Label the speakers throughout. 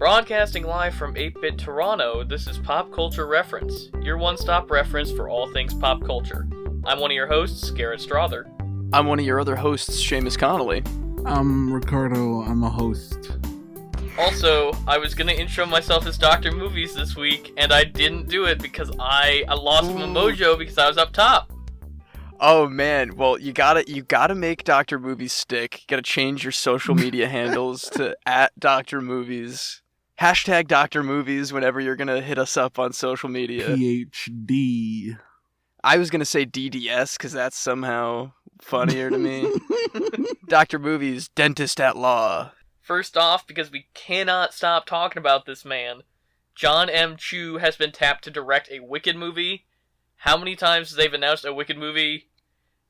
Speaker 1: Broadcasting live from 8-Bit Toronto, this is Pop Culture Reference, your one-stop reference for all things pop culture. I'm one of your hosts, Garrett Strother.
Speaker 2: I'm one of your other hosts, Seamus Connolly.
Speaker 3: I'm Ricardo, I'm a host.
Speaker 1: Also, I was gonna intro myself as Dr. Movies this week, and I didn't do it because I lost my mojo because I was up top.
Speaker 2: Oh man, well you gotta make Dr. Movies stick. You gotta change your social media handles to @DrMovies. Hashtag Dr. Movies whenever you're gonna hit us up on social media.
Speaker 3: PhD.
Speaker 2: I was gonna say DDS because that's somehow funnier to me. Dr. Movies, dentist at law.
Speaker 1: First off, because we cannot stop talking about this man, Jon M has been tapped to direct a Wicked movie. How many times have they announced a Wicked movie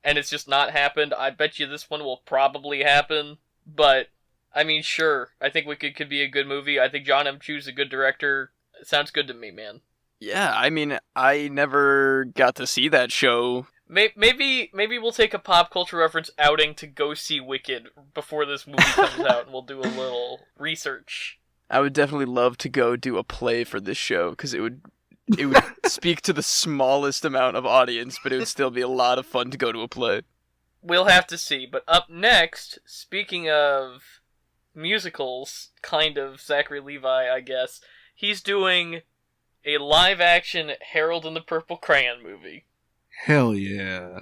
Speaker 1: and it's just not happened? I bet you this one will probably happen, but I mean, sure. I think Wicked could be a good movie. I think Jon M is a good director. It sounds good to me, man.
Speaker 2: Yeah, I mean, I never got to see that show.
Speaker 1: Maybe we'll take a pop culture reference outing to go see Wicked before this movie comes out, and we'll do a little research.
Speaker 2: I would definitely love to go do a play for this show, because it would speak to the smallest amount of audience, but it would still be a lot of fun to go to a play.
Speaker 1: We'll have to see. But up next, speaking of musicals, kind of, Zachary Levi, I guess, he's doing a live-action Harold and the Purple Crayon movie.
Speaker 3: Hell yeah.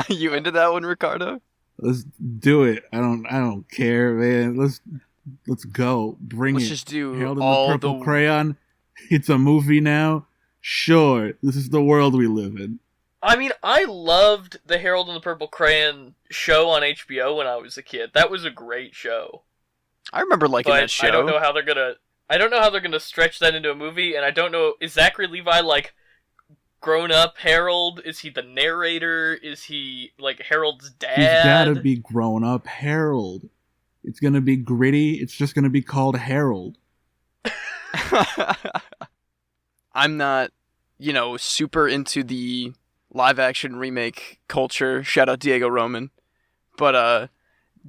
Speaker 2: You into that one, Ricardo?
Speaker 3: Let's do it. I don't care, man. Let's go.
Speaker 2: Let's just do
Speaker 3: Harold and
Speaker 2: all
Speaker 3: the Purple Crayon. It's a movie now. Sure, this is the world we live in.
Speaker 1: I mean, I loved the Harold and the Purple Crayon show on HBO when I was a kid. That was a great show.
Speaker 2: I remember liking that show.
Speaker 1: I don't know how they're gonna stretch that into a movie, and I don't know, is Zachary Levi like grown up Harold? Is he the narrator? Is he like Harold's dad?
Speaker 3: He's gotta be grown up Harold. It's gonna be gritty. It's just gonna be called Harold.
Speaker 2: I'm not, super into the live-action remake culture. Shout out Diego Roman. But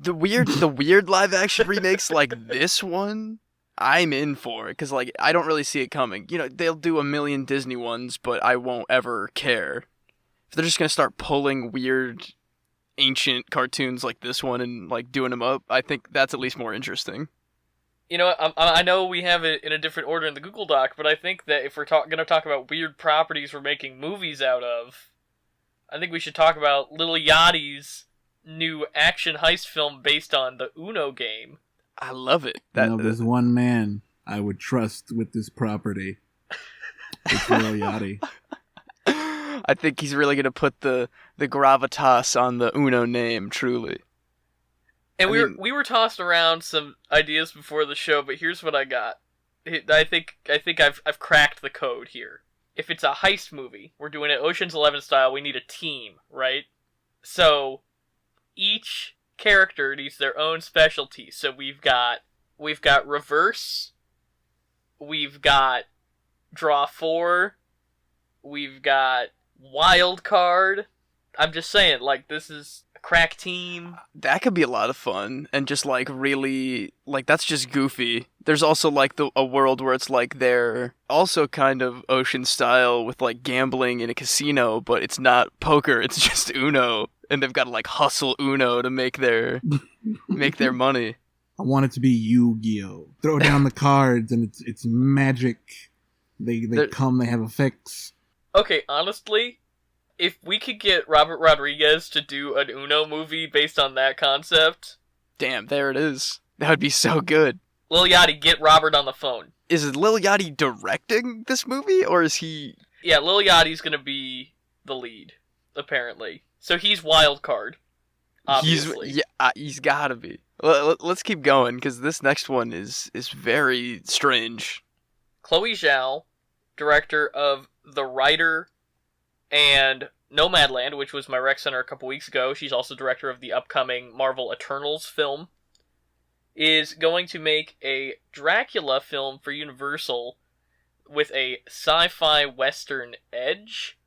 Speaker 2: the weird live-action remakes like this one, I'm in for it, because I don't really see it coming. They'll do a million Disney ones, but I won't ever care. If they're just gonna start pulling weird, ancient cartoons like this one and doing them up, I think that's at least more interesting.
Speaker 1: I know we have it in a different order in the Google Doc, but I think that if we're going to talk about weird properties we're making movies out of, I think we should talk about Lil Yachty's new action heist film based on the Uno game.
Speaker 2: I love it.
Speaker 3: There's one man I would trust with this property. It's Lil Yachty.
Speaker 2: I think he's really going to put the gravitas on the Uno name, truly.
Speaker 1: And we were tossed around some ideas before the show, but here's what I got. I think I've cracked the code here. If it's a heist movie, we're doing it Ocean's 11 style, we need a team, right? So each character needs their own specialty. So we've got reverse, we've got draw 4, we've got wild card. I'm just saying, this is crack team.
Speaker 2: That could be a lot of fun, and just really that's just goofy. There's also a world where it's they're also kind of Ocean style with gambling in a casino, but it's not poker, it's just Uno, and they've got to hustle Uno to make their money.
Speaker 3: I want it to be Yu-Gi-Oh! Throw down the cards and it's magic. They have effects.
Speaker 1: Okay, honestly, if we could get Robert Rodriguez to do an Uno movie based on that concept...
Speaker 2: Damn, there it is. That would be so good.
Speaker 1: Lil Yachty, get Robert on the phone.
Speaker 2: Is Lil Yachty directing this movie, or is he...
Speaker 1: Yeah, Lil Yachty's gonna be the lead, apparently. So he's wild card, obviously.
Speaker 2: He's gotta be. Let's keep going, because this next one is very strange.
Speaker 1: Chloe Zhao, director of The Writer and Nomadland, which was my rec center a couple weeks ago. She's also director of the upcoming Marvel Eternals film. Is going to make a Dracula film for Universal with a sci-fi western edge.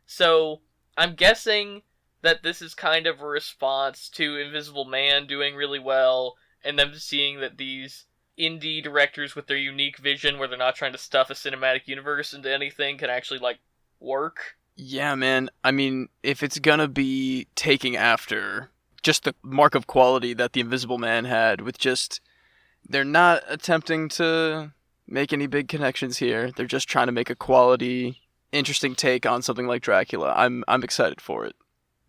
Speaker 1: So I'm guessing that this is kind of a response to Invisible Man doing really well, and them seeing that these indie directors with their unique vision where they're not trying to stuff a cinematic universe into anything can actually, like, work.
Speaker 2: Yeah, man. I mean, if it's gonna be taking after just the mark of quality that The Invisible Man had with just... They're not attempting to make any big connections here. They're just trying to make a quality, interesting take on something like Dracula. I'm excited for it.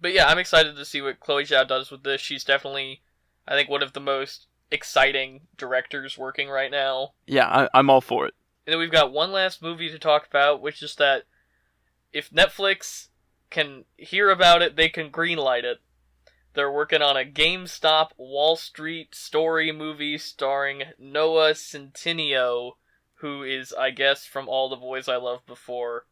Speaker 1: But yeah, I'm excited to see what Chloe Zhao does with this. She's definitely, I think, one of the most exciting directors working right now.
Speaker 2: Yeah, I'm all for it.
Speaker 1: And then we've got one last movie to talk about, which is that if Netflix can hear about it, they can greenlight it. They're working on a GameStop Wall Street story movie starring Noah Centineo, who is, I guess, from all the boys I loved before.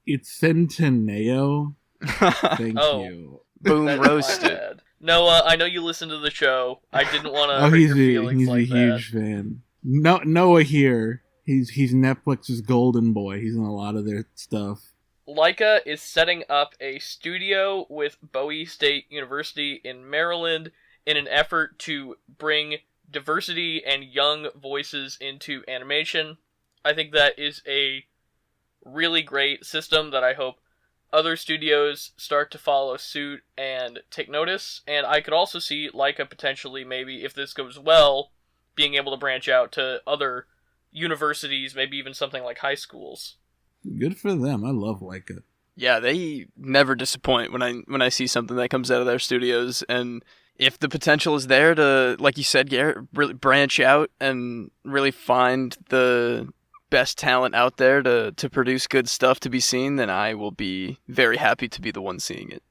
Speaker 3: It's Centineo. Thank you.
Speaker 2: Boom, roasted.
Speaker 1: Noah, I know you listen to the show. I didn't want to hurt your feelings like that.
Speaker 3: He's a huge fan. Noah here. He's Netflix's golden boy. He's in a lot of their stuff.
Speaker 1: LAIKA is setting up a studio with Bowie State University in Maryland in an effort to bring diversity and young voices into animation. I think that is a really great system that I hope other studios start to follow suit and take notice. And I could also see LAIKA potentially, maybe if this goes well, being able to branch out to other universities, maybe even something like high schools.
Speaker 3: Good for them. I love LAIKA.
Speaker 2: Yeah, they never disappoint when I see something that comes out of their studios, and if the potential is there to, like you said, Garrett, really branch out and really find the best talent out there to produce good stuff to be seen, then I will be very happy to be the one seeing it.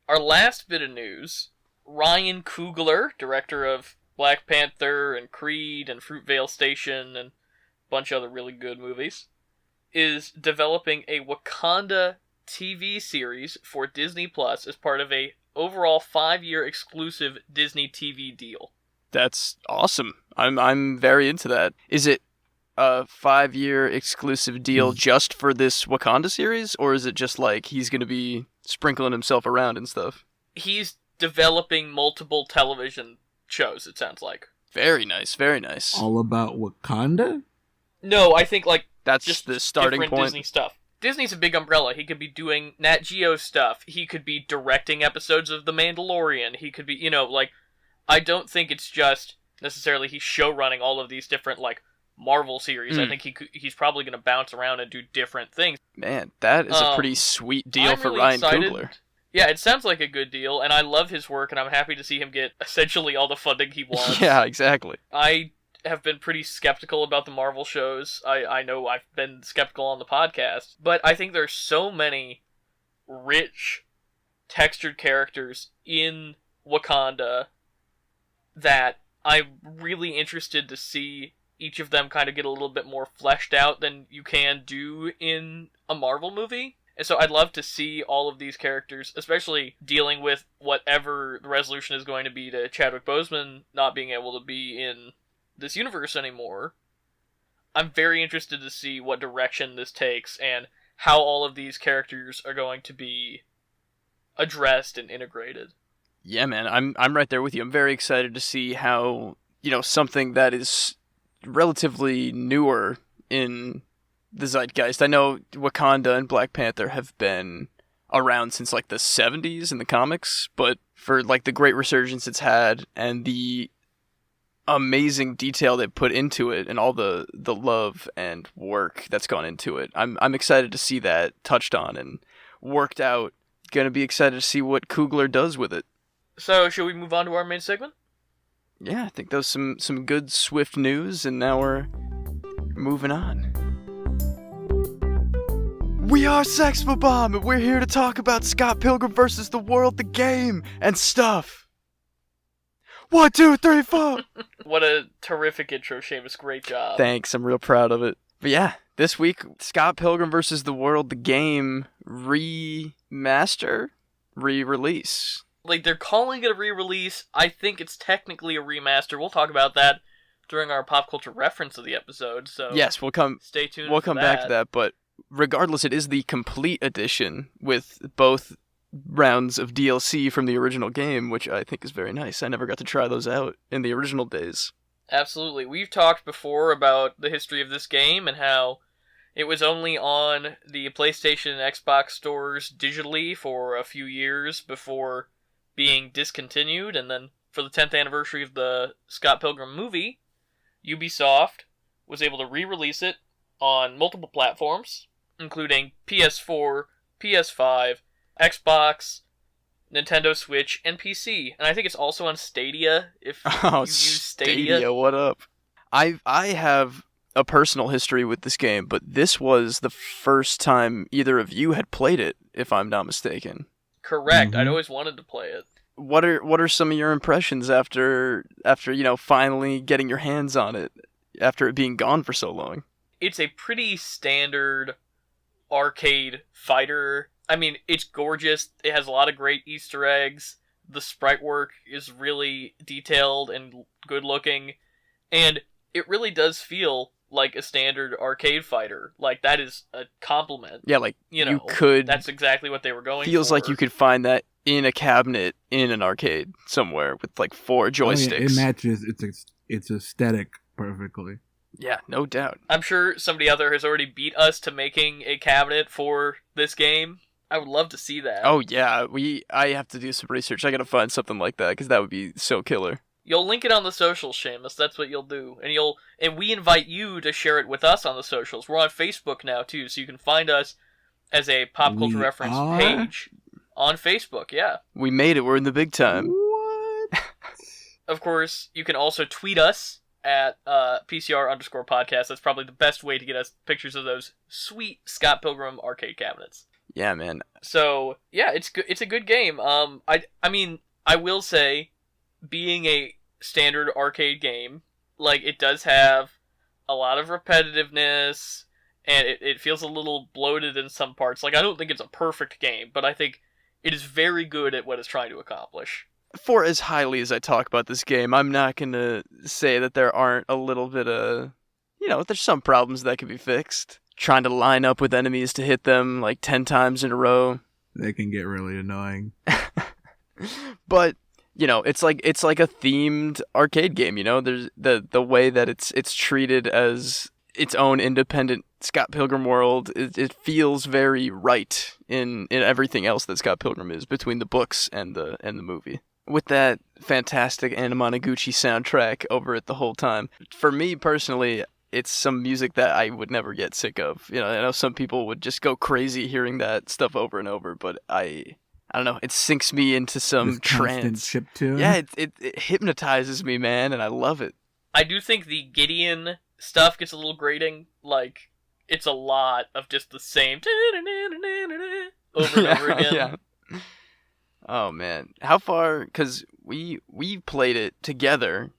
Speaker 1: Our last bit of news, Ryan Coogler, director of Black Panther and Creed and Fruitvale Station and a bunch of other really good movies, is developing a Wakanda TV series for Disney Plus as part of a overall 5-year exclusive Disney TV deal.
Speaker 2: That's awesome. I'm very into that. Is it a 5-year exclusive deal just for this Wakanda series, or is it just like he's going to be sprinkling himself around and stuff?
Speaker 1: He's developing multiple television shows, it sounds like.
Speaker 2: Very nice, very nice.
Speaker 3: All about Wakanda?
Speaker 1: No, I think like
Speaker 2: that's
Speaker 1: just
Speaker 2: the starting
Speaker 1: different
Speaker 2: point.
Speaker 1: Disney stuff. Disney's a big umbrella. He could be doing Nat Geo stuff. He could be directing episodes of The Mandalorian. He could be, I don't think it's just necessarily he's showrunning all of these different, Marvel series. I think he's probably going to bounce around and do different things.
Speaker 2: Man, that is a pretty sweet deal
Speaker 1: I'm
Speaker 2: for
Speaker 1: really
Speaker 2: Ryan
Speaker 1: excited.
Speaker 2: Coogler.
Speaker 1: Yeah, it sounds like a good deal, and I love his work, and I'm happy to see him get essentially all the funding he wants.
Speaker 2: Yeah, exactly.
Speaker 1: I have been pretty skeptical about the Marvel shows. I know I've been skeptical on the podcast, but I think there's so many rich, textured characters in Wakanda that I'm really interested to see each of them kind of get a little bit more fleshed out than you can do in a Marvel movie. And so I'd love to see all of these characters, especially dealing with whatever the resolution is going to be to Chadwick Boseman not being able to be in this universe anymore. I'm very interested to see what direction this takes and how all of these characters are going to be addressed and integrated.
Speaker 2: Yeah, man, I'm right there with you. I'm very excited to see how, something that is relatively newer in the zeitgeist. I know Wakanda and Black Panther have been around since the 70s in the comics, but for the great resurgence it's had and the amazing detail they put into it and all the love and work that's gone into it, I'm excited to see that touched on and worked out. Gonna be excited to see what Coogler does with it.
Speaker 1: So, should we move on to our main segment?
Speaker 2: Yeah, I think that was some good swift news, and now we're moving on. We are Sex for Bomb, and we're here to talk about Scott Pilgrim versus the World, the game, and stuff. 1, 2, 3, 4.
Speaker 1: What a terrific intro, Seamus. Great job.
Speaker 2: Thanks, I'm real proud of it. But yeah, this week, Scott Pilgrim versus the World, the game, remaster? Re-release.
Speaker 1: They're calling it a re-release. I think it's technically a remaster. We'll talk about that during our pop culture reference of the episode, so
Speaker 2: yes,
Speaker 1: stay tuned.
Speaker 2: We'll come back to that, but regardless, it is the complete edition with both rounds of DLC from the original game, which I think is very nice. I never got to try those out in the original days.
Speaker 1: Absolutely. We've talked before about the history of this game and how it was only on the PlayStation and Xbox stores digitally for a few years before being discontinued, and then for the 10th anniversary of the Scott Pilgrim movie, Ubisoft was able to re-release it on multiple platforms, including PS4, PS5, Xbox, Nintendo Switch, and PC. And I think it's also on Stadia, if you use Stadia.
Speaker 2: What up? I have a personal history with this game, but this was the first time either of you had played it, if I'm not mistaken.
Speaker 1: Correct. I'd always wanted to play it.
Speaker 2: What are some of your impressions after finally getting your hands on it after it being gone for so long?
Speaker 1: It's a pretty standard arcade fighter. I mean, it's gorgeous. It has a lot of great Easter eggs. The sprite work is really detailed and good looking, and it really does feel like a standard arcade fighter. Like, that is a compliment.
Speaker 2: Yeah, like,
Speaker 1: you could... That's exactly what they were going
Speaker 2: feels
Speaker 1: for.
Speaker 2: Like you could find that in a cabinet in an arcade somewhere with, like, 4 joysticks.
Speaker 3: Oh, yeah, it matches its aesthetic perfectly.
Speaker 2: Yeah, no doubt.
Speaker 1: I'm sure somebody out there has already beat us to making a cabinet for this game. I would love to see that.
Speaker 2: Oh, yeah. I have to do some research. I gotta find something like that, because that would be so killer.
Speaker 1: You'll link it on the socials, Seamus. That's what you'll do. And we invite you to share it with us on the socials. We're on Facebook now, too, so you can find us as a Pop Culture Reference page on Facebook, yeah.
Speaker 2: We made it. We're in the big time.
Speaker 3: What?
Speaker 1: Of course, you can also tweet us at PCR_podcast. That's probably the best way to get us pictures of those sweet Scott Pilgrim arcade cabinets.
Speaker 2: Yeah, man.
Speaker 1: So, yeah, it's good. It's a good game. I mean, I will say, being a standard arcade game, like, it does have a lot of repetitiveness, and it feels a little bloated in some parts. Like, I don't think it's a perfect game, but I think it is very good at what it's trying to accomplish.
Speaker 2: For as highly as I talk about this game, I'm not gonna say that there aren't a little bit of, there's some problems that can be fixed. Trying to line up with enemies to hit them like 10 times in a row.
Speaker 3: They can get really annoying.
Speaker 2: But, it's like a themed arcade game, There's the way that it's treated as its own independent Scott Pilgrim world. It feels very right in everything else that Scott Pilgrim is, between the books and the movie. With that fantastic Anamanaguchi soundtrack over it the whole time. For me personally, it's some music that I would never get sick of. I know some people would just go crazy hearing that stuff over and over, but I don't know. It sinks me into some trance.
Speaker 3: Chiptune.
Speaker 2: Yeah, it hypnotizes me, man, and I love it.
Speaker 1: I do think the Gideon stuff gets a little grating. Like, it's a lot of just the same over and over again.
Speaker 2: Yeah. Oh man, how far? Because we played it together.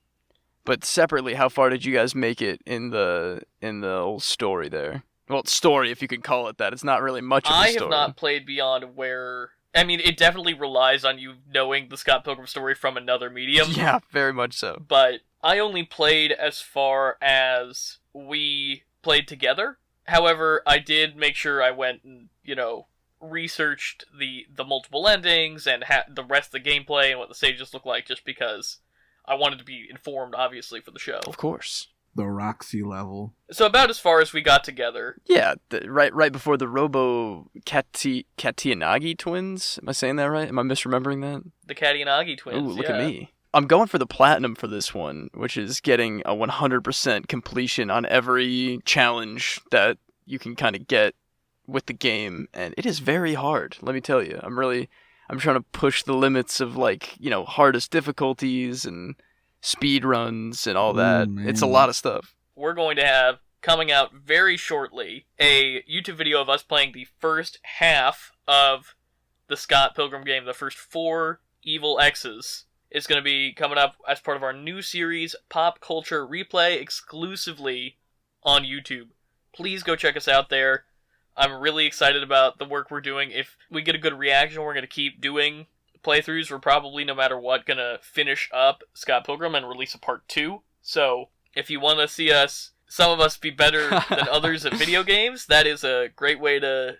Speaker 2: But separately, how far did you guys make it in the old story there? Well, story, if you can call it that. It's not really much of a story.
Speaker 1: I have not played beyond where... I mean, it definitely relies on you knowing the Scott Pilgrim story from another medium.
Speaker 2: Yeah, very much so.
Speaker 1: But I only played as far as we played together. However, I did make sure I went and, researched the multiple endings and the rest of the gameplay and what the stages look like, just because I wanted to be informed, obviously, for the show.
Speaker 2: Of course.
Speaker 3: The Roxy level.
Speaker 1: So about as far as we got together.
Speaker 2: Yeah, right before the Robo Katianagi twins. Am I saying that right? Am I misremembering that?
Speaker 1: The Katianagi twins,
Speaker 2: Ooh, look at me. I'm going for the platinum for this one, which is getting a 100% completion on every challenge that you can kind of get with the game. And it is very hard, let me tell you. I'm trying to push the limits of, hardest difficulties and speed runs and all that.
Speaker 3: Man.
Speaker 2: It's a lot of stuff.
Speaker 1: We're going to have, coming out very shortly, a YouTube video of us playing the first half of the Scott Pilgrim game. The first 4 Evil X's is going to be coming up as part of our new series, Pop Culture Replay, exclusively on YouTube. Please go check us out there. I'm really excited about the work we're doing. If we get a good reaction, we're going to keep doing playthroughs. We're probably, no matter what, going to finish up Scott Pilgrim and release a part 2. So, if you want to see some of us be better than others at video games, that is a great way to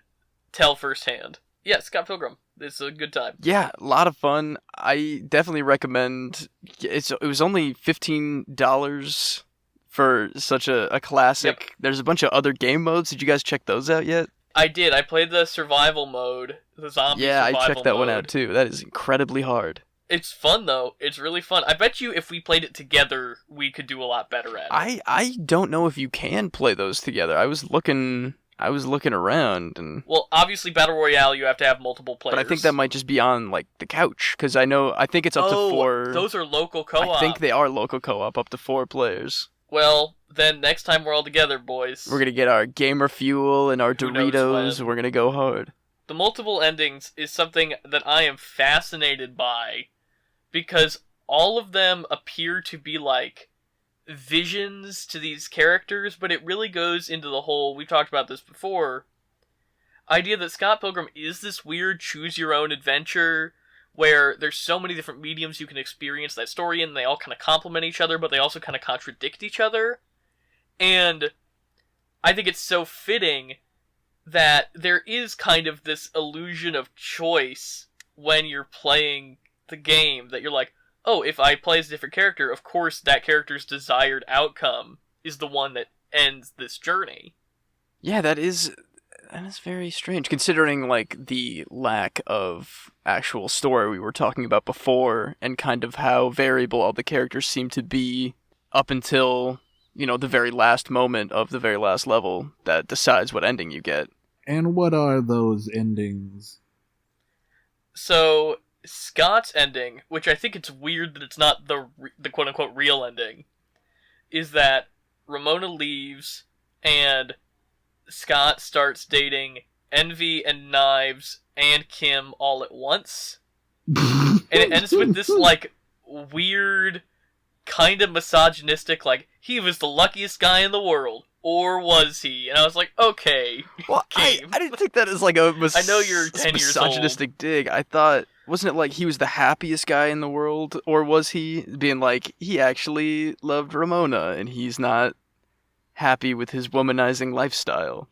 Speaker 1: tell firsthand. Yeah, Scott Pilgrim. It's a good time.
Speaker 2: Yeah, a lot of fun. I definitely recommend. It was only $15 for such a classic.
Speaker 1: Yep.
Speaker 2: There's a bunch of other game modes. Did you guys check those out yet?
Speaker 1: I did. I played the survival mode, the zombie survival mode.
Speaker 2: Yeah, I checked that one out too. That is incredibly hard.
Speaker 1: It's fun though. It's really fun. I bet you if we played it together, we could do a lot better at it.
Speaker 2: I don't know if you can play those together. I was looking around and.
Speaker 1: Well, obviously, Battle Royale, you have to have multiple players.
Speaker 2: But I think that might just be on like the couch because I think it's up to 4.
Speaker 1: Those are local co-op.
Speaker 2: I think they are local co-op up to 4 players.
Speaker 1: Well, then next time we're all together, boys.
Speaker 2: We're gonna get our gamer fuel and our Doritos. We're gonna go hard.
Speaker 1: The multiple endings is something that I am fascinated by because all of them appear to be like visions to these characters, but it really goes into the whole, we've talked about this before, idea that Scott Pilgrim is this weird choose-your-own-adventure where there's so many different mediums you can experience that story in, and they all kind of complement each other, but they also kind of contradict each other. And I think it's so fitting that there is kind of this illusion of choice when you're playing the game, that you're like, oh, if I play as a different character, of course that character's desired outcome is the one that ends this journey.
Speaker 2: Yeah, that is very strange, considering like the lack of actual story we were talking about before, and kind of how variable all the characters seem to be up until, the very last moment of the very last level that decides what ending you get.
Speaker 3: And what are those endings?
Speaker 1: So, Scott's ending, which I think it's weird that it's not the quote-unquote real ending, is that Ramona leaves, and Scott starts dating Envy and Knives and Kim all at once. And it ends with this, like, weird, kind of misogynistic, like, he was the luckiest guy in the world. Or was he? And I was like, okay.
Speaker 2: Well, I didn't think that as like a
Speaker 1: I know you're 10 years old.
Speaker 2: Misogynistic dig. I thought, wasn't it like he was the happiest guy in the world? Or was he being like, he actually loved Ramona and he's not happy with his womanizing lifestyle?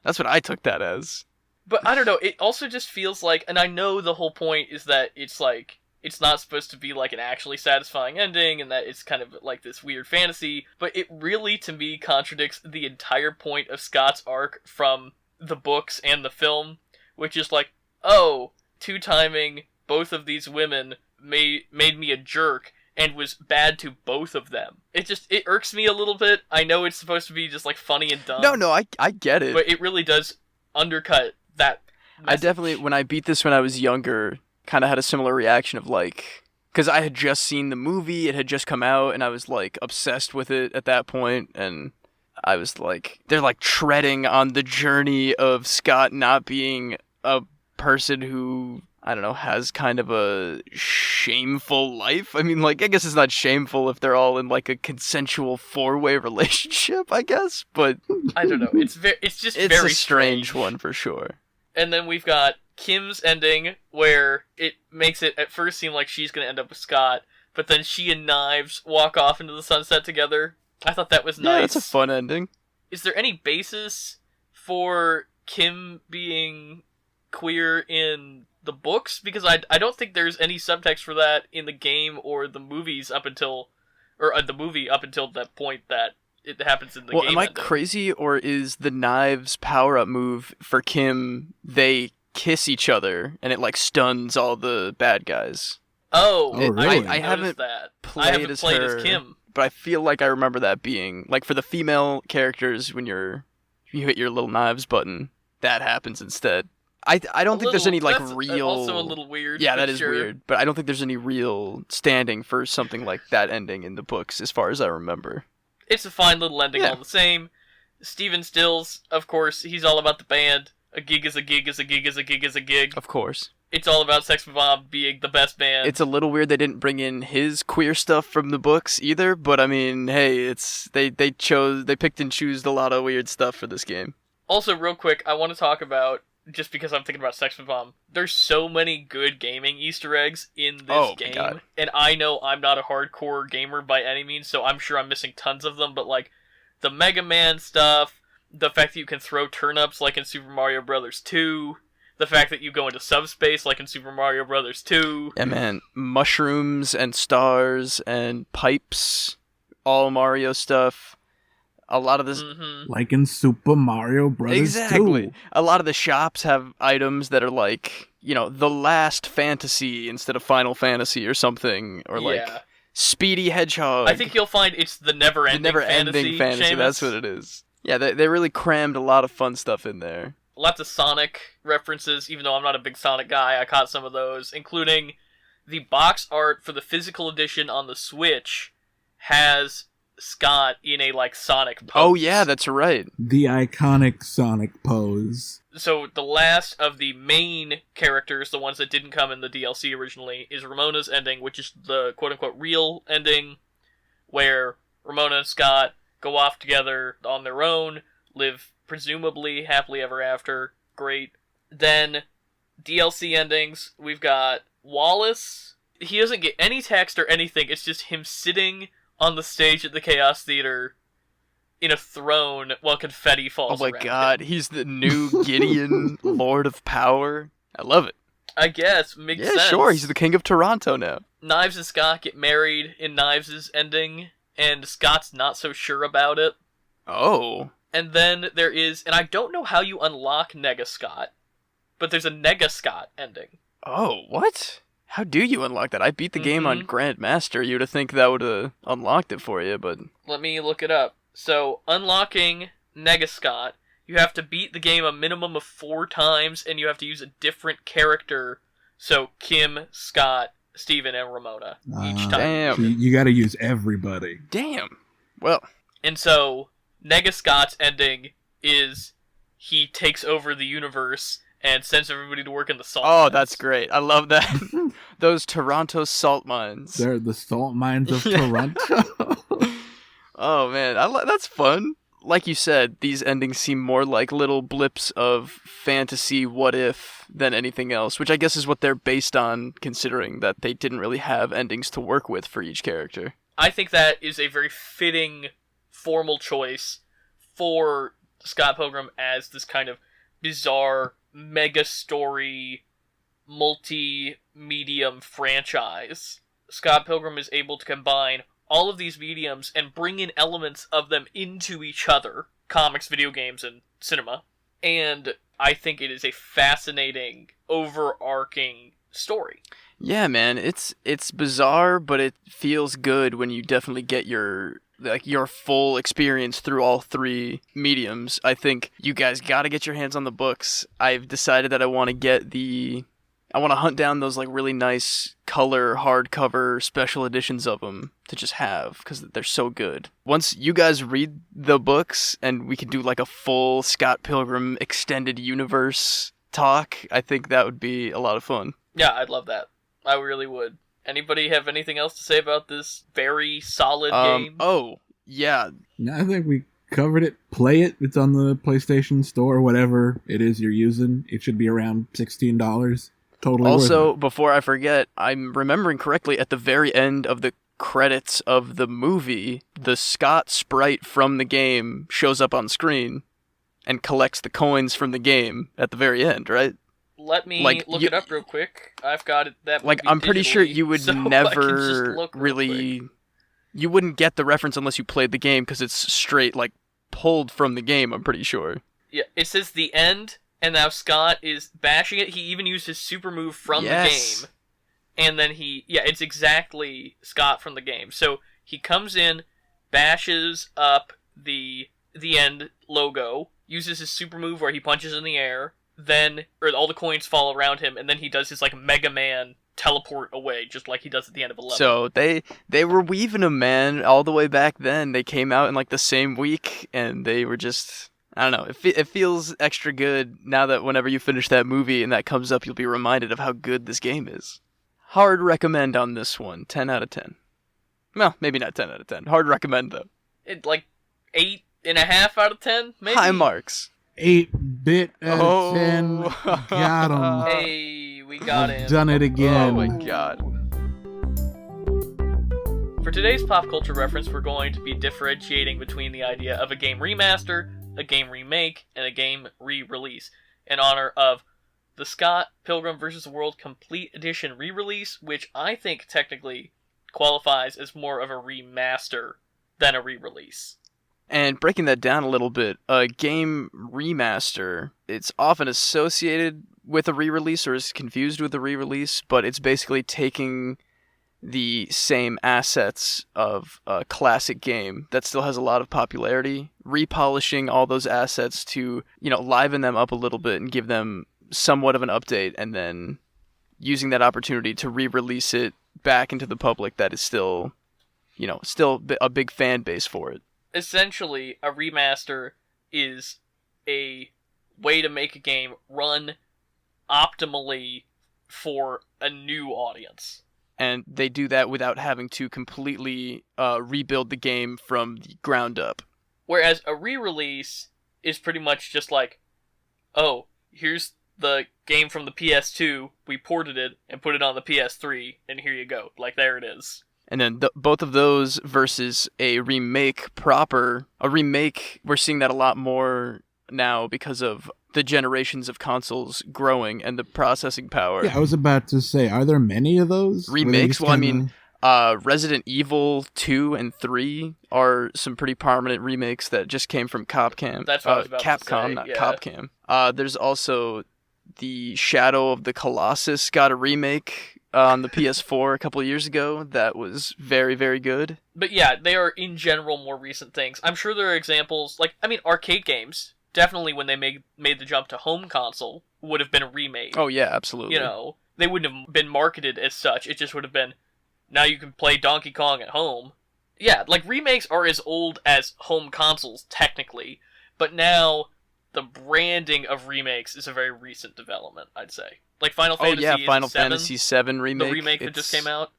Speaker 2: That's what I took that as.
Speaker 1: But I don't know, it also just feels like, and I know the whole point is that it's like, it's not supposed to be like an actually satisfying ending, and that it's kind of like this weird fantasy, but it really, to me, contradicts the entire point of Scott's arc from the books and the film, which is like, oh, two-timing both of these women made me a jerk, and was bad to both of them. It irks me a little bit. I know it's supposed to be just like funny and dumb.
Speaker 2: No, I get it.
Speaker 1: But it really does undercut that message.
Speaker 2: I definitely, when I beat this when I was younger, kind of had a similar reaction of like, because I had just seen the movie, it had just come out, and I was like obsessed with it at that point, and I was like, they're like treading on the journey of Scott not being a person who, I don't know, has kind of a shameful life. I mean, like, I guess it's not shameful if they're all in like a consensual 4-way relationship, I guess, but
Speaker 1: I don't know. It's just very
Speaker 2: strange one for sure.
Speaker 1: And then we've got Kim's ending, where it makes it at first seem like she's gonna end up with Scott, but then she and Knives walk off into the sunset together. I thought that was nice.
Speaker 2: Yeah, that's a fun ending.
Speaker 1: Is there any basis for Kim being queer in the books? Because I don't think there's any subtext for that in the game or the movies up until that point that it happens in the game.
Speaker 2: Well, am I crazy, or is the Knives power-up move for Kim, they kiss each other, and it like stuns all the bad guys?
Speaker 1: Oh,
Speaker 3: really?
Speaker 2: I haven't played as Kim, but I feel like I remember that being like, for the female characters, when you hit your little Knives button, that happens instead. I don't think there's any like real.
Speaker 1: Also a little weird.
Speaker 2: Yeah, that is weird, but I don't think there's any real standing for something like that ending in the books, as far as I remember.
Speaker 1: It's a fine little ending all the same. Stephen Stills, of course, he's all about the band. A gig is a gig is a gig is a gig is a gig.
Speaker 2: Of course.
Speaker 1: It's all about Sex Bomb being the best band.
Speaker 2: It's a little weird they didn't bring in his queer stuff from the books either, but I mean, hey, they picked and chose a lot of weird stuff for this game.
Speaker 1: Also, real quick, I want to talk about, just because I'm thinking about Sex Bomb, there's so many good gaming Easter eggs in this game. God. And I know I'm not a hardcore gamer by any means, so I'm sure I'm missing tons of them, but like the Mega Man stuff, the fact that you can throw turnips like in Super Mario Bros. 2, The fact that you go into subspace, like in Super Mario Bros. 2.
Speaker 2: Yeah, man. Mushrooms and stars and pipes. All Mario stuff. A lot of this...
Speaker 1: Mm-hmm.
Speaker 3: Like in Super Mario Bros.
Speaker 2: Exactly.
Speaker 3: 2.
Speaker 2: A lot of the shops have items that are like, the last fantasy instead of Final Fantasy or something. Or like Speedy Hedgehog.
Speaker 1: I think you'll find it's the never-ending fantasy.
Speaker 2: Seamus. That's what it is. Yeah, they really crammed a lot of fun stuff in there.
Speaker 1: Lots of Sonic references, even though I'm not a big Sonic guy. I caught some of those, including the box art for the physical edition on the Switch has Scott in a, Sonic pose.
Speaker 2: Oh, yeah, that's right.
Speaker 3: The iconic Sonic pose.
Speaker 1: So the last of the main characters, the ones that didn't come in the DLC originally, is Ramona's ending, which is the quote-unquote real ending, where Ramona and Scott go off together on their own, live presumably happily ever after. Great. Then, DLC endings, we've got Wallace. He doesn't get any text or anything, it's just him sitting on the stage at the Chaos Theater in a throne while confetti falls around
Speaker 2: Oh my god,
Speaker 1: him.
Speaker 2: He's the new Gideon, Lord of Power. I love it.
Speaker 1: I guess, makes sense.
Speaker 2: Yeah, sure, he's the King of Toronto now.
Speaker 1: Knives and Scott get married in Knives' ending, and Scott's not so sure about it.
Speaker 2: Oh.
Speaker 1: And then there is, and I don't know how you unlock Nega Scott, but there's a Nega Scott ending.
Speaker 2: Oh, what? How do you unlock that? I beat the game on Grandmaster. You would think that would have unlocked it for you, but...
Speaker 1: Let me look it up. So, unlocking Nega Scott, you have to beat the game a minimum of 4 times, and you have to use a different character. So, Kim, Scott, Steven, and Ramona each time.
Speaker 2: Damn.
Speaker 3: So you gotta use everybody.
Speaker 2: Damn. Well...
Speaker 1: And so, Nega Scott's ending is he takes over the universe and sends everybody to work in the salt mines.
Speaker 2: That's great. I love that. Those Toronto salt mines.
Speaker 3: They're the salt mines of Toronto.
Speaker 2: Oh, man. That's fun. Like you said, these endings seem more like little blips of fantasy what-if than anything else, which I guess is what they're based on, considering that they didn't really have endings to work with for each character.
Speaker 1: I think that is a very fitting formal choice for Scott Pilgrim as this kind of bizarre mega story multi-medium franchise. Scott Pilgrim is able to combine all of these mediums and bring in elements of them into each other, comics, video games, and cinema. And I think it is a fascinating, overarching story.
Speaker 2: Yeah, man, it's bizarre, but it feels good when you definitely get your full experience through all 3 mediums. I think you guys gotta get your hands on the books. I've decided that I want to hunt down those really nice color hardcover special editions of them to just have, because they're so good. Once you guys read the books and we can do a full Scott Pilgrim extended universe talk, I think that would be a lot of fun.
Speaker 1: Yeah, I'd love that. I really would. Anybody have anything else to say about this very solid game?
Speaker 2: Oh, yeah.
Speaker 3: I think we covered it. Play it. It's on the PlayStation Store, whatever it is you're using. It should be around $16. Totally
Speaker 2: Also,
Speaker 3: worth it.
Speaker 2: before I forget, I'm remembering correctly, at the very end of the credits of the movie, the Scott sprite from the game shows up on screen and collects the coins from the game at the very end, right?
Speaker 1: Let me look it up real quick. I've got it. That
Speaker 2: I'm pretty sure you would
Speaker 1: so
Speaker 2: never really... You wouldn't get the reference unless you played the game, because it's straight, pulled from the game, I'm pretty sure.
Speaker 1: Yeah, it says the end, and now Scott is bashing it. He even used his super move from the game. And then it's exactly Scott from the game. So he comes in, bashes up the end logo, uses his super move where he punches in the air, all the coins fall around him, and then he does his Mega Man teleport away, just like he does at the end of 11.
Speaker 2: So they were weaving them, man, all the way back then. They came out in the same week, and they were just... I don't know, it feels extra good now that whenever you finish that movie and that comes up, you'll be reminded of how good this game is. Hard recommend on this one, 10 out of 10. Well, maybe not 10 out of 10. Hard recommend, though.
Speaker 1: It 8.5 out of 10, maybe?
Speaker 2: High marks.
Speaker 3: 8-bit out of 10. Got him.
Speaker 1: Hey, we got him.
Speaker 3: Done it again.
Speaker 2: Oh my god.
Speaker 1: For today's pop culture reference, we're going to be differentiating between the idea of a game remaster, a game remake, and a game re-release, in honor of the Scott Pilgrim vs. the World Complete Edition re-release, which I think technically qualifies as more of a remaster than a re-release.
Speaker 2: And breaking that down a little bit, a game remaster, it's often associated with a re-release or is confused with a re-release, but it's basically taking the same assets of a classic game that still has a lot of popularity, repolishing all those assets to, liven them up a little bit and give them somewhat of an update, and then using that opportunity to re-release it back into the public that is still a big fan base for it.
Speaker 1: Essentially, a remaster is a way to make a game run optimally for a new audience.
Speaker 2: And they do that without having to completely rebuild the game from the ground up.
Speaker 1: Whereas a re-release is pretty much just like, oh, here's the game from the PS2, we ported it and put it on the PS3, and here you go. Like, there it is.
Speaker 2: And then both of those versus a remake proper. A remake, we're seeing that a lot more now because of the generations of consoles growing and the processing power.
Speaker 3: Yeah, I was about to say, are there many of those?
Speaker 2: Remakes? Well, I mean, Resident Evil 2 and 3 are some pretty prominent remakes that just came from Capcom.
Speaker 1: That's what I was about
Speaker 2: Capcom,
Speaker 1: to say,
Speaker 2: not
Speaker 1: yeah.
Speaker 2: Capcom. There's also the Shadow of the Colossus got a remake on the PS4 a couple of years ago that was very, very good.
Speaker 1: But yeah, they are in general more recent things. I'm sure there are examples, arcade games, definitely when they made the jump to home console, would have been remade.
Speaker 2: Oh yeah, absolutely.
Speaker 1: They wouldn't have been marketed as such, it just would have been, now you can play Donkey Kong at home. Yeah, remakes are as old as home consoles, technically, but now the branding of remakes is a very recent development, I'd say. Final Fantasy
Speaker 2: VII. Final Fantasy VII remake.
Speaker 1: The remake that just came out.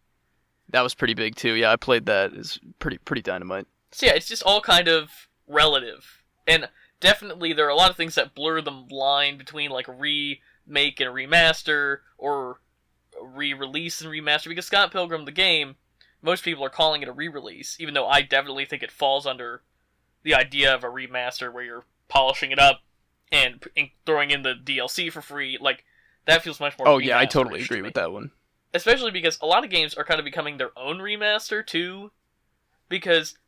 Speaker 2: That was pretty big too. Yeah, I played that. It's pretty dynamite.
Speaker 1: So yeah, it's just all kind of relative. And definitely there are a lot of things that blur the line between remake and remaster, or re-release and remaster, because Scott Pilgrim the game, most people are calling it a re-release, even though I definitely think it falls under the idea of a remaster where you're polishing it up and throwing in the DLC for free. That feels much more.
Speaker 2: Oh yeah, I totally agree with that one.
Speaker 1: Especially because a lot of games are kind of becoming their own remaster too. Because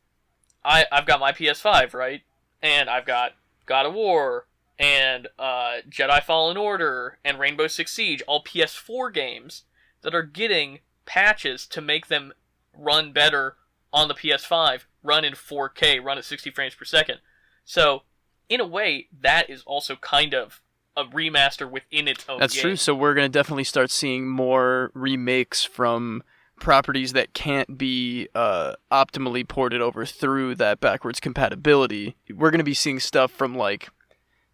Speaker 1: I've got my PS5, right? And I've got God of War and Jedi Fallen Order and Rainbow Six Siege, all PS4 games that are getting patches to make them run better on the PS5, run in 4K, run at 60 frames per second. So, in a way, that is also kind of a remaster within its own
Speaker 2: That's
Speaker 1: game.
Speaker 2: true, so we're going to definitely start seeing more remakes from properties that can't be optimally ported over through that backwards compatibility. We're going to be seeing stuff from, the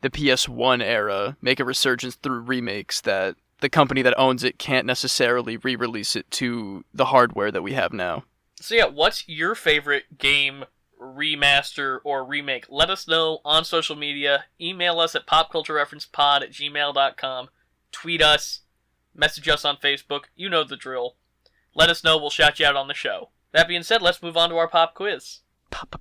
Speaker 2: PS1 era make a resurgence through remakes that the company that owns it can't necessarily re-release it to the hardware that we have now.
Speaker 1: So yeah, what's your favorite game remaster or remake? Let us know on social media. Email us at popculturereferencepod@gmail.com. Tweet us. Message us on Facebook. You know the drill. Let us know. We'll shout you out on the show. That being said, let's move on to our pop quiz.
Speaker 2: Pop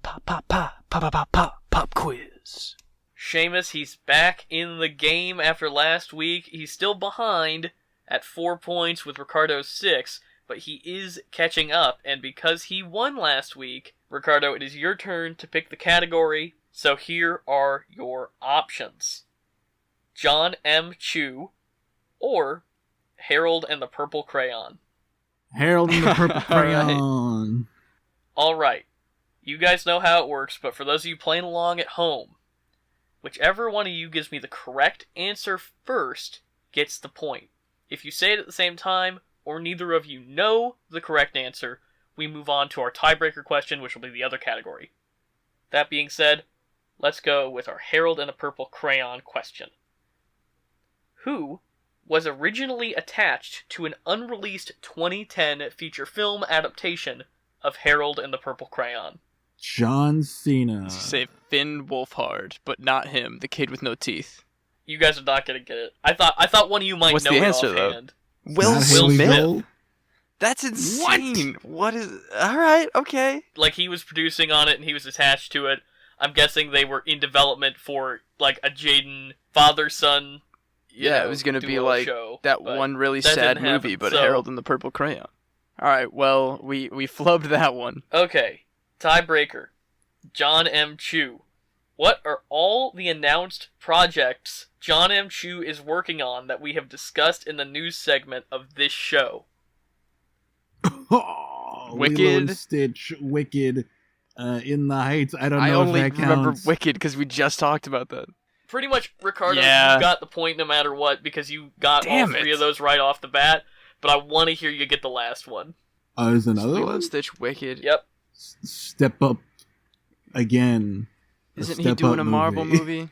Speaker 2: quiz.
Speaker 1: Seamus, he's back in the game after last week. He's still behind at 4 points with Ricardo's 6, but he is catching up, and because he won last week, Ricardo, it is your turn to pick the category, so here are your options. Jon M. Chu, or Harold and the Purple Crayon.
Speaker 3: Harold and the Purple Crayon.
Speaker 1: Alright, you guys know how it works, but for those of you playing along at home, whichever one of you gives me the correct answer first gets the point. If you say it at the same time, or neither of you know the correct answer, we move on to our tiebreaker question, which will be the other category. That being said, let's go with our Harold and the Purple Crayon question. Who was originally attached to an unreleased 2010 feature film adaptation of Harold and the Purple Crayon?
Speaker 3: John Cena.
Speaker 2: Say Finn Wolfhard, but not him, the kid with no teeth.
Speaker 1: You guys are not gonna get it. I thought one of you might
Speaker 2: What's
Speaker 1: know
Speaker 2: the
Speaker 1: it
Speaker 2: answer,
Speaker 1: offhand.
Speaker 2: Will
Speaker 3: Haley
Speaker 2: Smith?
Speaker 3: Joel?
Speaker 2: That's insane. What is... Alright, okay.
Speaker 1: He was producing on it and he was attached to it. I'm guessing they were in development for, a Jaden father-son,
Speaker 2: it was going to be like
Speaker 1: show,
Speaker 2: that one really sad movie, but Harold and the Purple Crayon. All right, well, we flubbed that one.
Speaker 1: Okay, tiebreaker. Jon M. Chu. What are all the announced projects Jon M. Chu is working on that we have discussed in the news segment of this show?
Speaker 2: Wicked,
Speaker 3: Lilo and Stitch, Wicked, In the Heights. I don't know if that counts.
Speaker 2: I only remember Wicked because we just talked about that.
Speaker 1: Pretty much, Ricardo, you got the point no matter what because you got all three of those right off the bat. But I want to hear you get the last one.
Speaker 3: Oh, there's another
Speaker 2: Lilo
Speaker 3: one?
Speaker 2: and Stitch, Wicked.
Speaker 1: Yep.
Speaker 3: Step Up Again.
Speaker 2: Isn't he doing a Marvel movie?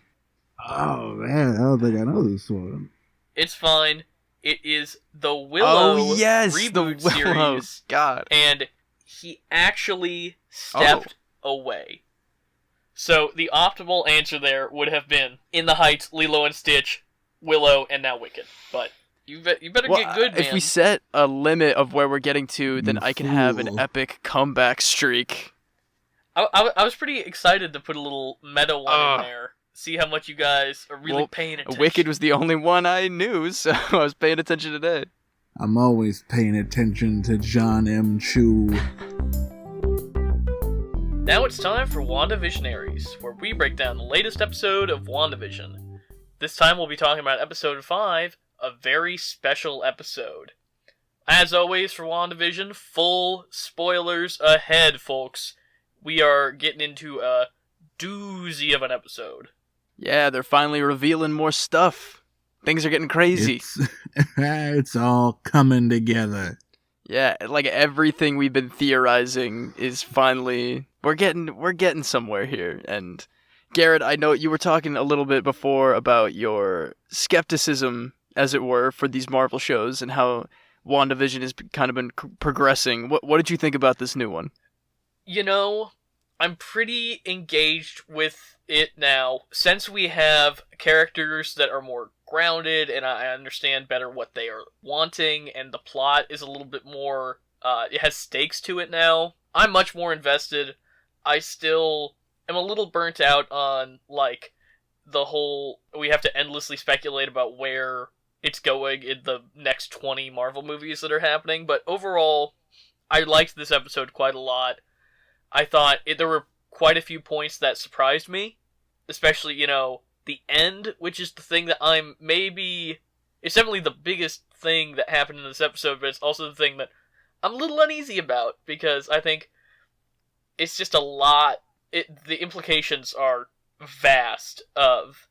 Speaker 3: Oh, man, I don't think I know this one.
Speaker 1: It's fine. It is the Willow reboot
Speaker 2: the Willow.
Speaker 1: series.
Speaker 2: God.
Speaker 1: And he actually stepped away. So the optimal answer there would have been In the Heights, Lilo and Stitch, Willow, and now Wicked. But you better get good, man.
Speaker 2: If we set a limit of where we're getting to, then I can have an epic comeback streak.
Speaker 1: I was pretty excited to put a little meta one in there. See how much you guys are really paying attention.
Speaker 2: Wicked was the only one I knew, so I was paying attention today.
Speaker 3: I'm always paying attention to Jon M. Chu.
Speaker 1: Now it's time for WandaVisionaries, where we break down the latest episode of WandaVision. This time we'll be talking about episode 5, a very special episode. As always for WandaVision, full spoilers ahead, folks. We are getting into a doozy of an episode.
Speaker 2: Yeah, they're finally revealing more stuff. Things are getting crazy.
Speaker 3: It's all coming together.
Speaker 2: Yeah, like everything we've been theorizing is finally we're getting somewhere here. And Garrett, I know you were talking a little bit before about your skepticism, as it were, for these Marvel shows and how WandaVision has kind of been progressing. What did you think about this new one?
Speaker 1: You know, I'm pretty engaged with it now, since we have characters that are more grounded, and I understand better what they are wanting, and the plot is a little bit more, it has stakes to it now. I'm much more invested. I still am a little burnt out on, like, the whole, we have to endlessly speculate about where it's going in the next 20 Marvel movies that are happening, but overall, I liked this episode quite a lot. I thought there were quite a few points that surprised me, especially, the end, which is the thing that it's definitely the biggest thing that happened in this episode, but it's also the thing that I'm a little uneasy about, because I think it's just a lot, the implications are vast of,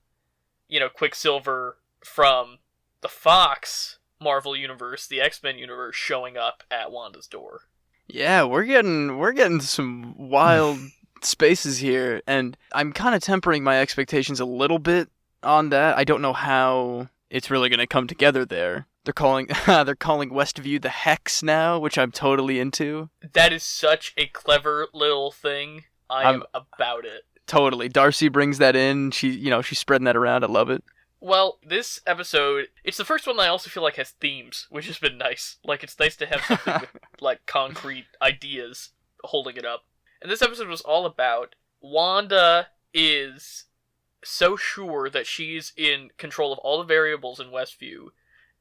Speaker 1: Quicksilver from the Fox Marvel universe, the X-Men universe, showing up at Wanda's door.
Speaker 2: Yeah, we're getting some wild spaces here, and I'm kind of tempering my expectations a little bit on that. I don't know how it's really going to come together there. They're calling Westview the Hex now, which I'm totally into.
Speaker 1: That is such a clever little thing. I'm about it.
Speaker 2: Totally. Darcy brings that in. She's spreading that around. I love it.
Speaker 1: Well, this episode, it's the first one that I also feel like has themes, which has been nice. Like, it's nice to have something with, like, concrete ideas holding it up. And this episode was all about Wanda is so sure that she's in control of all the variables in Westview,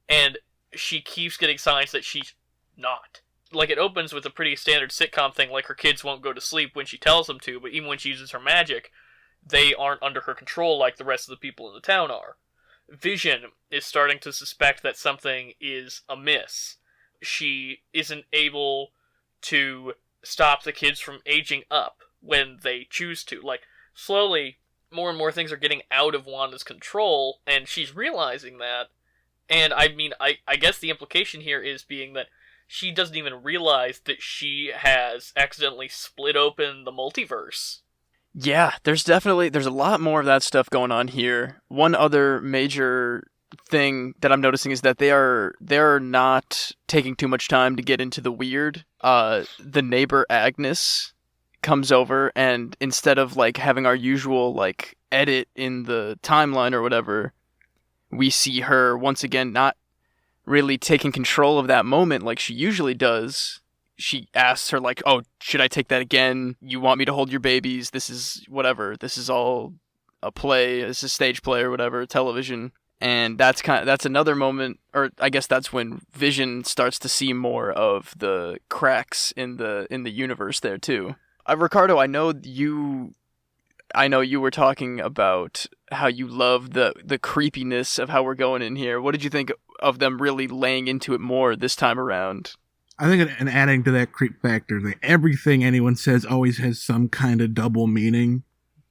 Speaker 1: and she keeps getting signs that she's not. Like, it opens with a pretty standard sitcom thing, like her kids won't go to sleep when she tells them to, but even when she uses her magic, they aren't under her control like the rest of the people in the town are. Vision is starting to suspect that something is amiss. She isn't able to stop the kids from aging up when they choose to. Like, slowly, more and more things are getting out of Wanda's control, and she's realizing that. And I mean, I guess the implication here is being that she doesn't even realize that she has accidentally split open the multiverse.
Speaker 2: Yeah, there's a lot more of that stuff going on here. One other major thing that I'm noticing is that they're not taking too much time to get into the weird. The neighbor Agnes comes over, and instead of like having our usual like edit in the timeline or whatever, we see her once again not really taking control of that moment like she usually does. She asks her, like, oh, should I take that again? You want me to hold your babies? This is whatever. This is all a play. This is stage play or whatever, television. And that's another moment, or I guess that's when Vision starts to see more of the cracks in the universe there too. Ricardo, I know you were talking about how you love the creepiness of how we're going in here. What did you think of them really laying into it more this time around?
Speaker 3: I think, and adding to that creep factor, that everything anyone says always has some kind of double meaning.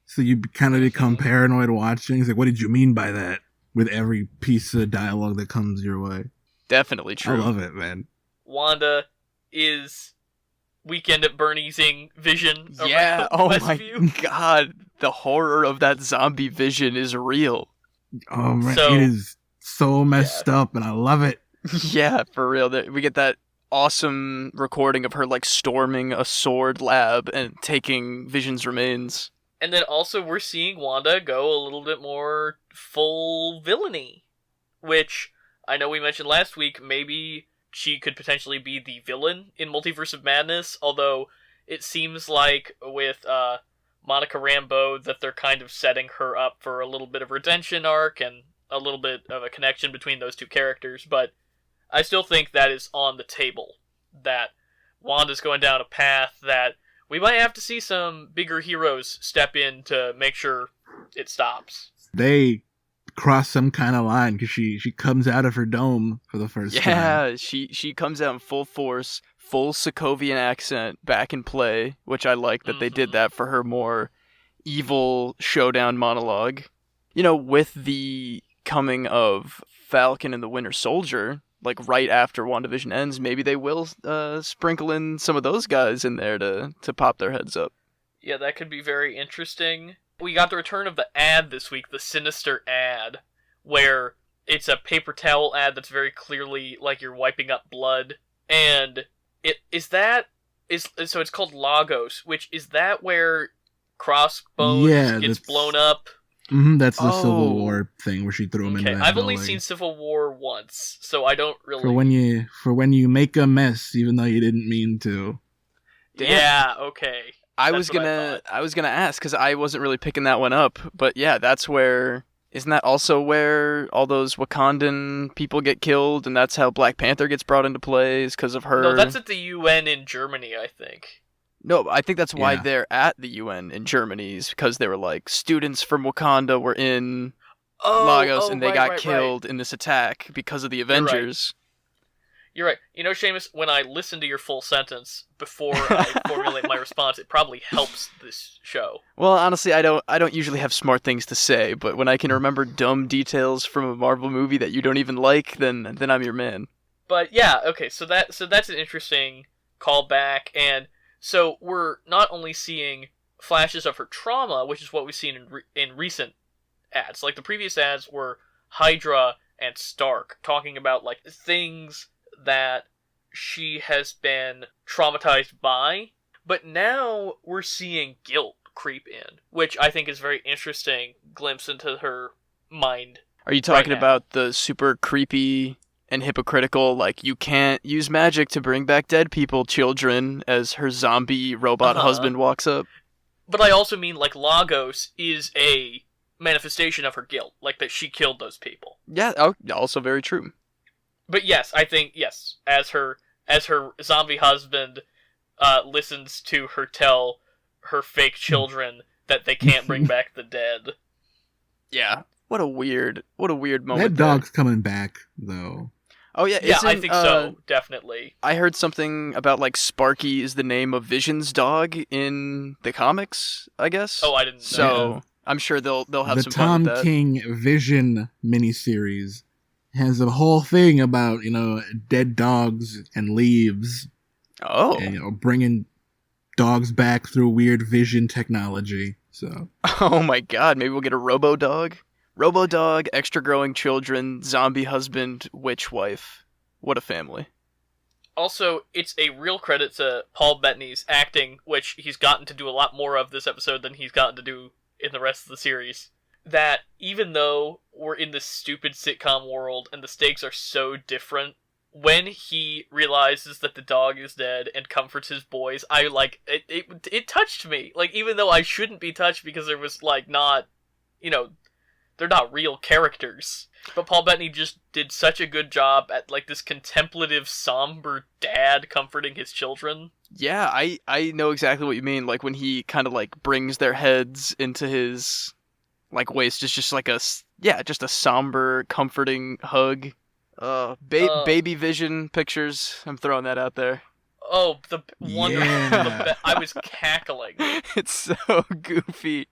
Speaker 3: So you kind of become paranoid watching. It's like, what did you mean by that? With every piece of dialogue that comes your way.
Speaker 2: Definitely true.
Speaker 3: I love it, man.
Speaker 1: Wanda is Weekend at Bernie's-ing Vision.
Speaker 2: Yeah, oh my
Speaker 1: Westview.
Speaker 2: God. The horror of that zombie Vision is real.
Speaker 3: Oh, man, it is so messed up, and I love it.
Speaker 2: Yeah, for real. We get that awesome recording of her, like, storming a sword lab and taking Vision's remains.
Speaker 1: And then also we're seeing Wanda go a little bit more full villainy, which I know we mentioned last week. Maybe she could potentially be the villain in Multiverse of Madness, although it seems like with Monica Rambeau that they're kind of setting her up for a little bit of redemption arc and a little bit of a connection between those two characters. But I still think that is on the table, that Wanda's going down a path that we might have to see some bigger heroes step in to make sure it stops.
Speaker 3: They cross some kind of line because she comes out of her dome for the first time.
Speaker 2: Yeah, she comes out in full force, full Sokovian accent back in play, which I like that they did that for her more evil showdown monologue. You know, with the coming of Falcon and the Winter Soldier, like right after WandaVision ends, maybe they will sprinkle in some of those guys in there to pop their heads up.
Speaker 1: Yeah, that could be very interesting. We got the return of the ad this week, the Sinister ad, where it's a paper towel ad that's very clearly like you're wiping up blood. And so it's called Lagos, which is that where Crossbones gets blown up?
Speaker 3: That's the Civil War thing where she threw him into that
Speaker 1: I've only
Speaker 3: building.
Speaker 1: seen Civil War once, so I don't really...
Speaker 3: For when you make a mess, even though you didn't mean to.
Speaker 2: Damn.
Speaker 1: Yeah, okay.
Speaker 2: I was gonna ask, because I wasn't really picking that one up, but yeah, that's where... Isn't that also where all those Wakandan people get killed, and that's how Black Panther gets brought into play, is because of her?
Speaker 1: No, that's at the UN in Germany, I think.
Speaker 2: No, I think that's why they're at the UN in Germany, is because they were like, students from Wakanda were in Lagos, and they got killed in this attack because of the Avengers.
Speaker 1: You're right. You know, Seamus, when I listen to your full sentence before I formulate my response, it probably helps this show.
Speaker 2: Well, honestly, I don't usually have smart things to say, but when I can remember dumb details from a Marvel movie that you don't even like, then I'm your man.
Speaker 1: But yeah, okay, so that's an interesting callback, and so we're not only seeing flashes of her trauma, which is what we've seen in recent ads. Like the previous ads were Hydra and Stark talking about like things that she has been traumatized by, but now we're seeing guilt creep in, which I think is a very interesting glimpse into her mind.
Speaker 2: Are you talking about the super creepy and hypocritical, like, you can't use magic to bring back dead people, children, as her zombie robot husband walks up?
Speaker 1: But I also mean, like, Lagos is a manifestation of her guilt, like that she killed those people.
Speaker 2: Yeah, also very true.
Speaker 1: But yes, I think, yes, as her zombie husband listens to her tell her fake children that they can't bring back the dead.
Speaker 2: Yeah. What a weird moment.
Speaker 3: That dog's coming back, though.
Speaker 2: Oh, yeah.
Speaker 1: Yeah, I think so, definitely.
Speaker 2: I heard something about, like, Sparky is the name of Vision's dog in the comics, I guess.
Speaker 1: Oh, I didn't know.
Speaker 2: So, I'm sure they'll have some fun with that.
Speaker 3: The Tom King Vision miniseries has a whole thing about, dead dogs and leaves.
Speaker 2: Oh.
Speaker 3: And, bringing dogs back through weird vision technology, so.
Speaker 2: Oh my god, maybe we'll get a Robo-Dog? Robo-Dog, extra growing children, zombie husband, witch wife. What a family.
Speaker 1: Also, it's a real credit to Paul Bettany's acting, which he's gotten to do a lot more of this episode than he's gotten to do in the rest of the series. That even though we're in this stupid sitcom world and the stakes are so different, when he realizes that the dog is dead and comforts his boys, I it touched me. Like, even though I shouldn't be touched because there was, like, not, they're not real characters. But Paul Bettany just did such a good job at, like, this contemplative, somber dad comforting his children.
Speaker 2: Yeah, I know exactly what you mean. Like, when he kind of, like, brings their heads into his, like, waist, it's just like just a somber, comforting hug. Baby Vision pictures, I'm throwing that out there.
Speaker 1: Oh, the wonderful!
Speaker 3: Yeah.
Speaker 1: I was cackling.
Speaker 2: It's so goofy,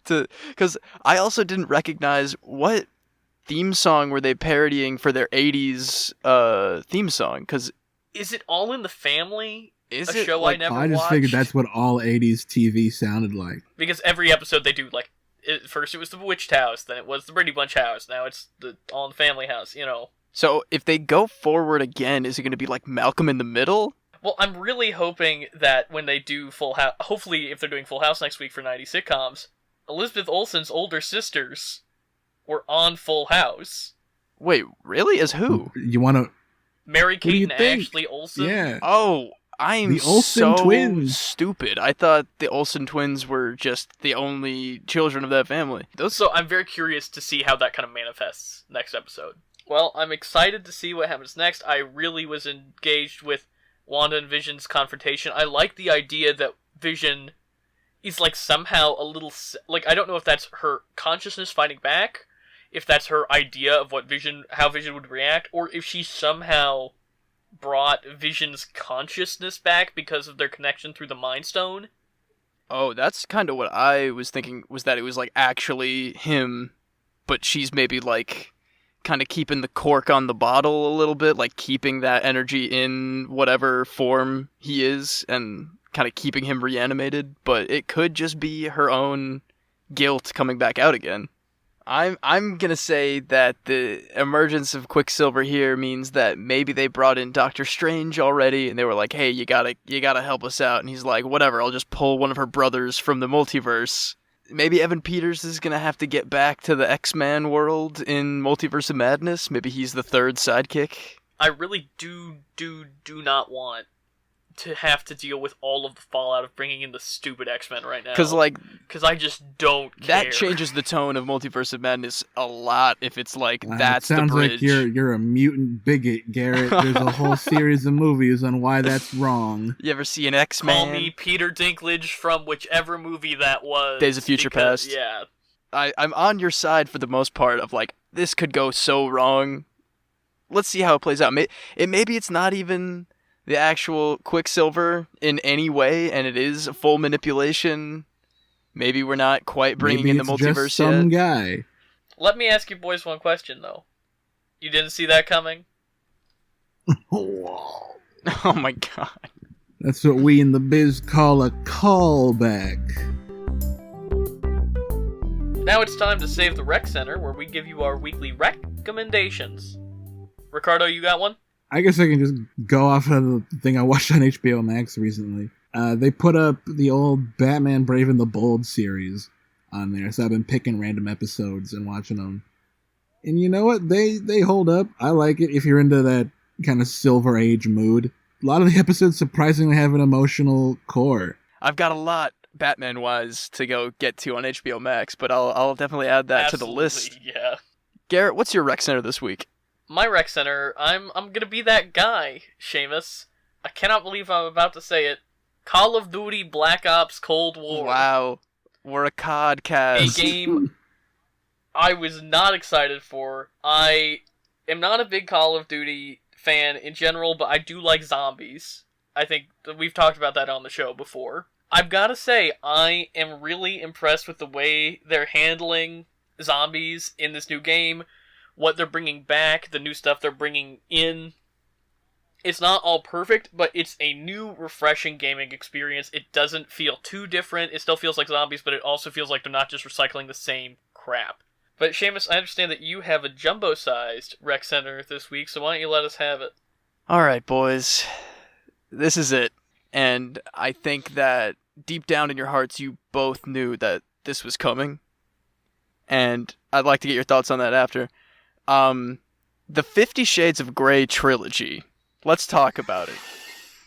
Speaker 2: because I also didn't recognize what theme song were they parodying for their 80s theme song, because...
Speaker 1: Is it All in the Family?
Speaker 2: Is
Speaker 1: a
Speaker 2: it
Speaker 1: show
Speaker 2: like,
Speaker 1: I never
Speaker 3: I just
Speaker 1: watched?
Speaker 3: figured that's what all 80s TV sounded like.
Speaker 1: Because every episode they do, like, first it was the Bewitched House, then it was the Brady Bunch House, now it's the All in the Family House, you know.
Speaker 2: So if they go forward again, is it going to be like Malcolm in the Middle?
Speaker 1: Well, I'm really hoping that when they do Full House, hopefully if they're doing Full House next week for 90 sitcoms, Elizabeth Olsen's older sisters were on Full House.
Speaker 2: Wait, really? As who?
Speaker 3: You want to...
Speaker 1: Mary
Speaker 3: do you
Speaker 1: Kate and
Speaker 3: think?
Speaker 1: Ashley Olsen.
Speaker 3: Yeah.
Speaker 2: Oh, I'm
Speaker 3: The Olsen
Speaker 2: so
Speaker 3: twins.
Speaker 2: stupid. I thought the Olsen twins were just the only children of that family.
Speaker 1: So I'm very curious to see how that kind of manifests next episode. Well, I'm excited to see what happens next. I really was engaged with Wanda and Vision's confrontation. I like the idea that Vision is, like, somehow a little... Like, I don't know if that's her consciousness fighting back, if that's her idea of how Vision would react, or if she somehow brought Vision's consciousness back because of their connection through the Mind Stone.
Speaker 2: Oh, that's kind of what I was thinking, was that it was, like, actually him, but she's maybe, like, kind of keeping the cork on the bottle a little bit, like keeping that energy in whatever form he is and kind of keeping him reanimated, but it could just be her own guilt coming back out again. I'm gonna say that the emergence of Quicksilver here means that maybe they brought in Doctor Strange already, and they were like, "Hey, you gotta help us out," and he's like, "Whatever, I'll just pull one of her brothers from the multiverse." Maybe Evan Peters is gonna have to get back to the X-Man world in Multiverse of Madness. Maybe he's the third sidekick.
Speaker 1: I really do not want to have to deal with all of the fallout of bringing in the stupid X-Men right now. Because I just don't care.
Speaker 2: That changes the tone of Multiverse of Madness a lot if it's like, that's the
Speaker 3: sounds
Speaker 2: bridge.
Speaker 3: like you're a mutant bigot, Garrett. There's a whole series of movies on why that's wrong.
Speaker 2: You ever see an X-Men?
Speaker 1: Call me Peter Dinklage from whichever movie that was.
Speaker 2: Days of Future Past.
Speaker 1: Yeah.
Speaker 2: I'm on your side for the most part of, like, this could go so wrong. Let's see how it plays out. Maybe it's not even the actual Quicksilver in any way, and it is a full manipulation. Maybe we're not quite bringing in the multiverse
Speaker 3: just some
Speaker 2: yet.
Speaker 3: Guy.
Speaker 1: Let me ask you boys one question, though. You didn't see that coming?
Speaker 3: Oh,
Speaker 2: Oh my god.
Speaker 3: that's what we in the biz call a callback.
Speaker 1: Now it's time to save the rec center, where we give you our weekly recommendations. Ricardo, you got one?
Speaker 3: I guess I can just go off of the thing I watched on HBO Max recently. They put up the old Batman Brave and the Bold series on there, so I've been picking random episodes and watching them. And you know what? They hold up. I like it if you're into that kind of Silver Age mood. A lot of the episodes surprisingly have an emotional core.
Speaker 2: I've got a lot Batman-wise to go get to on HBO Max, but I'll definitely add that to the list.
Speaker 1: Yeah.
Speaker 2: Garrett, what's your rec center this week?
Speaker 1: My rec center, I'm gonna be that guy, Seamus. I cannot believe I'm about to say it. Call of Duty Black Ops Cold War.
Speaker 2: Wow. We're a CODcast.
Speaker 1: A game I was not excited for. I am not a big Call of Duty fan in general, but I do like zombies. I think that we've talked about that on the show before. I've gotta say, I am really impressed with the way they're handling zombies in this new game. What they're bringing back, the new stuff they're bringing in. It's not all perfect, but it's a new, refreshing gaming experience. It doesn't feel too different. It still feels like zombies, but it also feels like they're not just recycling the same crap. But Seamus, I understand that you have a jumbo-sized rec center this week, so why don't you let us have it?
Speaker 2: Alright, boys. This is it. And I think that deep down in your hearts, you both knew that this was coming. And I'd like to get your thoughts on that after. The 50 Shades of Grey trilogy. Let's talk about it.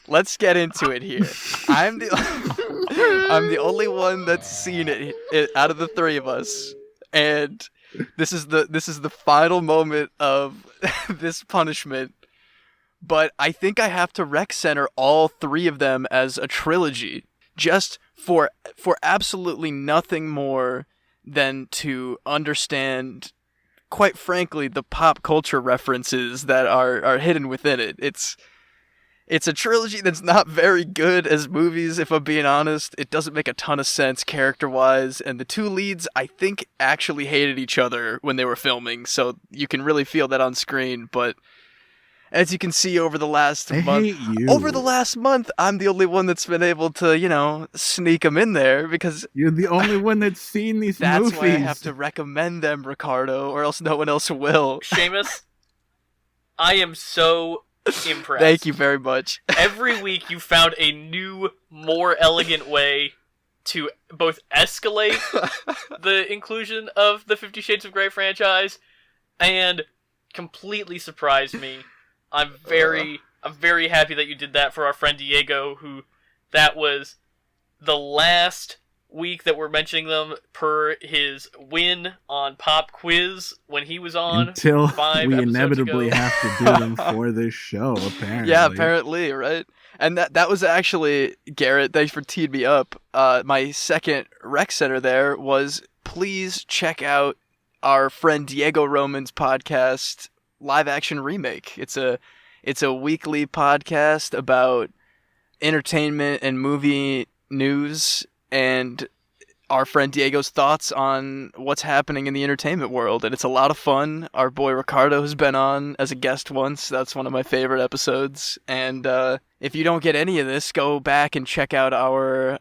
Speaker 2: Let's get into it here. I'm the only one that's seen it out of the three of us. And This is the final moment of this punishment. But I think I have to rec center all three of them as a trilogy, just for absolutely nothing more than to understand, quite frankly, the pop culture references that are hidden within it. It's a trilogy that's not very good as movies, if I'm being honest. It doesn't make a ton of sense character-wise, and the two leads, I think, actually hated each other when they were filming, so you can really feel that on screen, but as you can see over the last month, I'm the only one that's been able to, sneak them in there, because
Speaker 3: you're the only one that's seen these movies.
Speaker 2: That's why I have to recommend them, Ricardo, or else no one else will.
Speaker 1: Seamus, I am so impressed.
Speaker 2: Thank you very much.
Speaker 1: Every week you found a new, more elegant way to both escalate the inclusion of the 50 Shades of Grey franchise and completely surprise me. I'm very happy that you did that for our friend Diego, who that was the last week that we're mentioning them per his win on Pop Quiz when he was on.
Speaker 3: Until we inevitably have to do them for this show, apparently.
Speaker 2: Yeah, apparently, right? And that was actually, Garrett, thanks for teeing me up. My second rec center there was, please check out our friend Diego Roman's podcast, Live Action Remake. It's a weekly podcast about entertainment and movie news and our friend Diego's thoughts on what's happening in the entertainment world, and it's a lot of fun. Our boy Ricardo has been on as a guest once. That's one of my favorite episodes. And if you don't get any of this, go back and check out our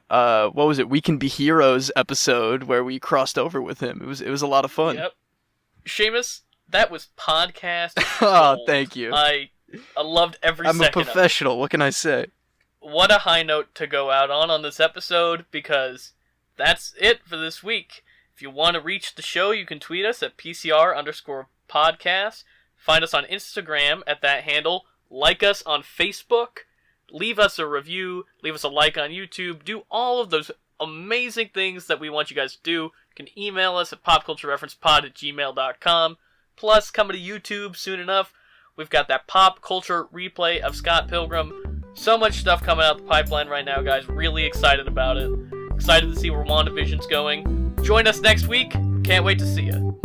Speaker 2: We Can Be Heroes episode where we crossed over with him. It was a lot of fun.
Speaker 1: Yep. Seamus, that was podcast
Speaker 2: oh,
Speaker 1: gold.
Speaker 2: Thank you.
Speaker 1: I loved every second of it.
Speaker 2: I'm a professional. What can I say?
Speaker 1: What a high note to go out on this episode, because that's it for this week. If you want to reach the show, you can tweet us at PCR_podcast. Find us on Instagram at that handle. Like us on Facebook. Leave us a review. Leave us a like on YouTube. Do all of those amazing things that we want you guys to do. You can email us at popculturereferencepod@gmail.com. Plus, coming to YouTube soon enough, we've got that pop culture replay of Scott Pilgrim. So much stuff coming out the pipeline right now, guys. Really excited about it. Excited to see where WandaVision's going. Join us next week. Can't wait to see you.